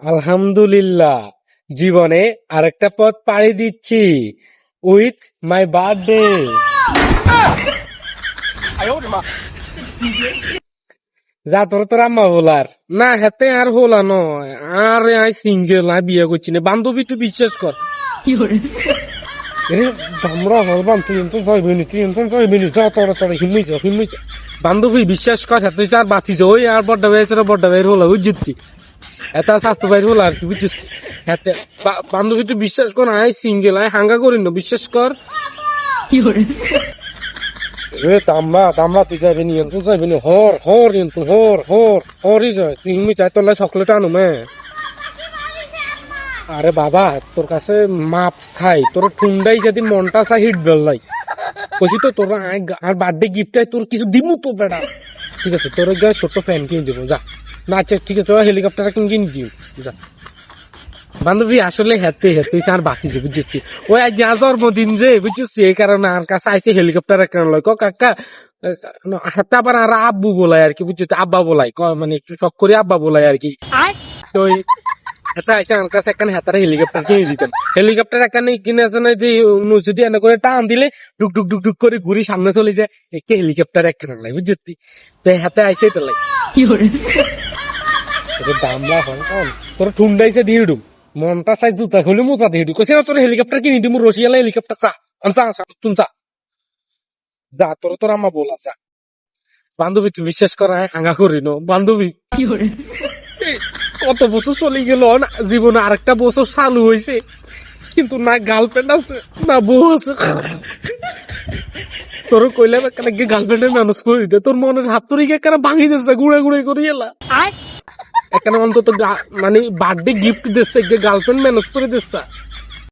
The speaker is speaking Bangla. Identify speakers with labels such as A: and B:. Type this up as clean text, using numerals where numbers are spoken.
A: আলহামদুলিল্লাহ, জীবনে আরেকটা পথ পাড়ি দিচ্ছি উইথ মাই বার্থডে। যা তোর তোর আম্মা বলার না হাতে আর হলা নয়, আর আই সিঙ্গেল আই বিয়ে করছি না। বান্ধবী তুই বিশ্বাস কর, আমরা হলবাম তুই তো যাইবি তুই তো যাইবি যা তোরা তোরা হিমুই যা বান্ধবী বিশ্বাস কর, হাতে আর বাঁচি যা ওই আর বড্ডা বাইর হলা ওই জিতছি এটা স্বাস্থ্য বাইর হলো আর কি বুঝছিস। হাতে বান্ধবী তুই বিশ্বাস কর, আই সিঙ্গেল আই হাঙ্গা করি না, বিশ্বাস কর। এ তামলা তামলা তুই যাইবি নি তুই যাইবি নি হর হর কিন্তু হরই যায় তুই হিমি চাই তোর চকলেট আনো মে। আরে বাবা তোর কাছে মাপ খাই তোর ঠুন্ডাই যদি মনটা চাই হিট বেলাই কইছি তো তোর আর বার্থডে গিফট তোর কিছু দিমু তো বেটা। ঠিক আছে তোর ছোট্ট ফ্যান কিনে দেবো যা। না আচ্ছা ঠিক আছে হেলিকপ্টার কিনে দিও যা। বান্ধবী আসলে হেতে আর বাকি যে বুঝছি ওই আজ যা জন্মদিন যে বুঝছি এই কারণে আর কাছে আইসে হেলিকপ্টার কেন লয় কাকা হাতে আবার আর আব্বু বলাই আর কি বুঝছি, আব্বা বলাই মানে একটু শখ করে আব্বা বলাই আর কি। তো এটা আইসে আমার কাছে একখানে হাতারে হেলিকপ্টার কিনে দিতাম। হেলিকপ্টার একখানে কিনে আছে না যে যদি এনে করে টান দিলে ডুক ডুক ডুক ডুক করে ঘুরি সামনে চলে যায়, একে হেলিকপ্টার একখানে লাই বুঝছি। তো হাতে আইসে তো লাই দামলা হয় তোর ঠুন্ডাইছে দিয়ে ডুম মনটা চাই জুতা খুলে মোতা দিয়ে দিই কইছে তোর হেলিকপ্টার কিনে দিমু রশিয়ালা হেলিকপ্টার যা তোর তোর আমা বল আছে। বান্ধবী তুই বিশ্বাস করা হাঙ্গা করি নো বান্ধবী কত বছর চলে গেল না জীবনে আরেকটা বছর চালু হয়েছে কিন্তু না গার্লফ্রেন্ড আছে না বউ আছে। তোর কইলাম একটা গার্লফ্রেন্ডের ম্যানেজ করে দিতে তোর মনের হাত তোর কেন ভাঙি দিচ্ছে গুড়া গুড়াই করে এলা এখানে অন্তত মানে বার্থডে গিফট দিচ্ছে গার্লফ্রেন্ড ম্যানেজ করে দিচ্ছে।